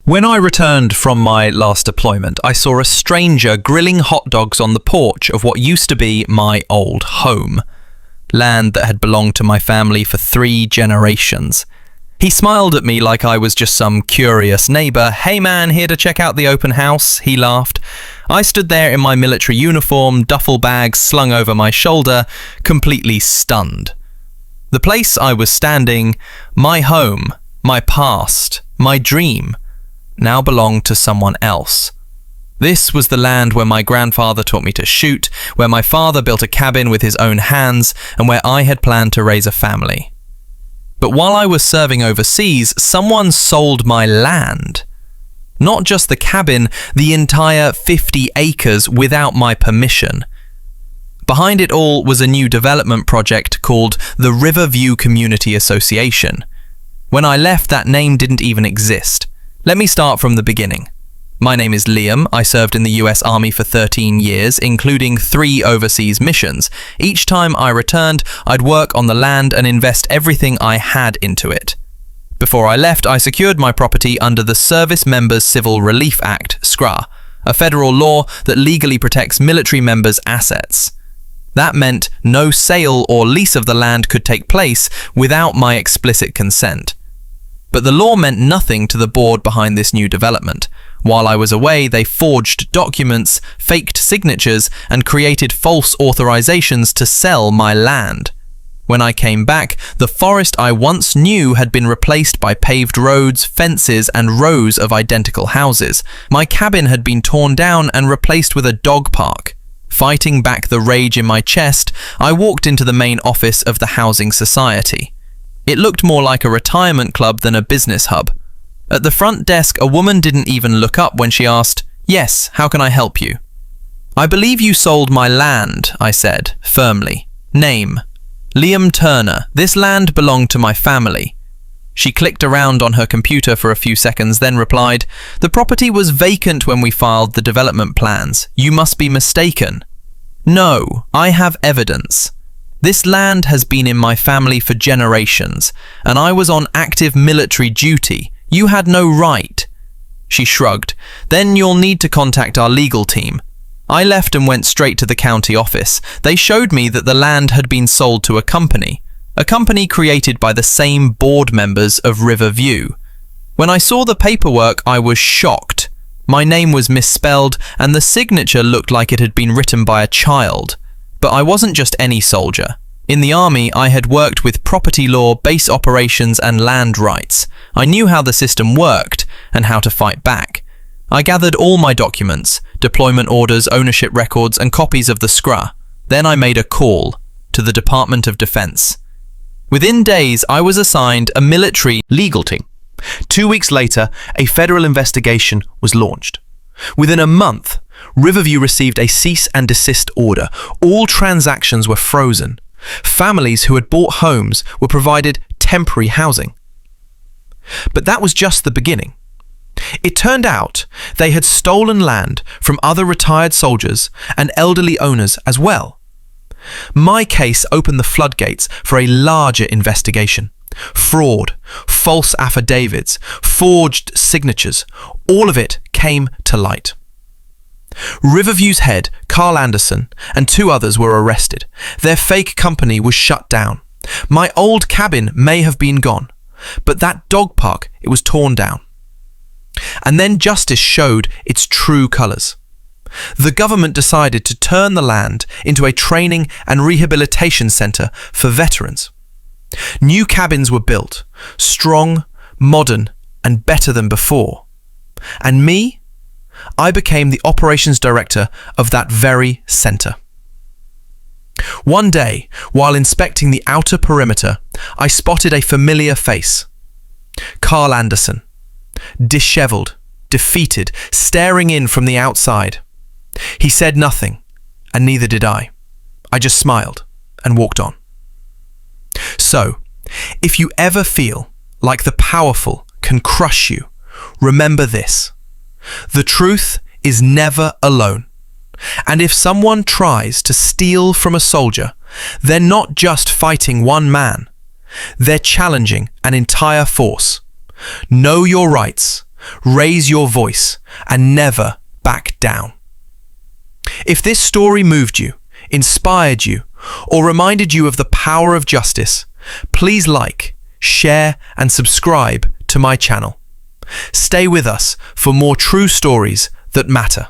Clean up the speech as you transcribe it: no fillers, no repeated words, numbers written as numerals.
When I returned from my last deployment, I saw a stranger grilling hot dogs on the porch of what used to be my old home, land that had belonged to my family for 3 generations. He smiled at me like I was just some curious neighbour. "Hey man, here to check out the open house," he laughed. I stood there in my military uniform, duffel bag slung over my shoulder, completely stunned. The place I was standing, my home, my past, my dream, now belonged to someone else. This was the land where my grandfather taught me to shoot, where my father built a cabin with his own hands, and where I had planned to raise a family. But while I was serving overseas, someone sold my land. Not just the cabin, the entire 50 acres without my permission. Behind it all was a new development project called the Riverview Community Association. When I left, that name didn't even exist. Let me start from the beginning. My name is Liam. I served in the US Army for 13 years, including 3 overseas missions. Each time I returned, I'd work on the land and invest everything I had into it. Before I left, I secured my property under the Service Members Civil Relief Act, SCRA, a federal law that legally protects military members' assets. That meant no sale or lease of the land could take place without my explicit consent. But the law meant nothing to the board behind this new development. While I was away, they forged documents, faked signatures, and created false authorizations to sell my land. When I came back, the forest I once knew had been replaced by paved roads, fences, and rows of identical houses. My cabin had been torn down and replaced with a dog park. Fighting back the rage in my chest, I walked into the main office of the Housing Society. It looked more like a retirement club than a business hub. At the front desk, a woman didn't even look up when she asked, "Yes, how can I help you?" "I believe you sold my land," I said, firmly. "Name: Liam Turner. This land belonged to my family." She clicked around on her computer for a few seconds, then replied, "The property was vacant when we filed the development plans. You must be mistaken." "No, I have evidence. This land has been in my family for generations, and I was on active military duty. You had no right." She shrugged. "Then you'll need to contact our legal team." I left and went straight to the county office. They showed me that the land had been sold to a company created by the same board members of Riverview. When I saw the paperwork, I was shocked. My name was misspelled, and the signature looked like it had been written by a child. But I wasn't just any soldier. In the army, I had worked with property law, base operations, and land rights. I knew how the system worked and how to fight back. I gathered all my documents, deployment orders, ownership records, and copies of the SCRA. Then I made a call to the Department of Defense. Within days, I was assigned a military legal team. 2 weeks later, a federal investigation was launched. Within a month, Riverview received a cease and desist order. All transactions were frozen. Families who had bought homes were provided temporary housing. But that was just the beginning. It turned out they had stolen land from other retired soldiers and elderly owners as well. My case opened the floodgates for a larger investigation. Fraud, false affidavits, forged signatures, all of it came to light. Riverview's head, Carl Anderson, and 2 others were arrested. Their fake company was shut down. My old cabin may have been gone, but that dog park, it was torn down. And then justice showed its true colours. The government decided to turn the land into a training and rehabilitation centre for veterans. New cabins were built, strong, modern, and better than before. And me? I became the operations director of that very centre. One day, while inspecting the outer perimeter, I spotted a familiar face. Carl Anderson, dishevelled, defeated, staring in from the outside. He said nothing, and neither did I. I just smiled and walked on. So, if you ever feel like the powerful can crush you, remember this. The truth is never alone. And if someone tries to steal from a soldier, they're not just fighting one man. They're challenging an entire force. Know your rights, raise your voice, and never back down. If this story moved you, inspired you, or reminded you of the power of justice, please like, share, and subscribe to my channel. Stay with us for more true stories that matter.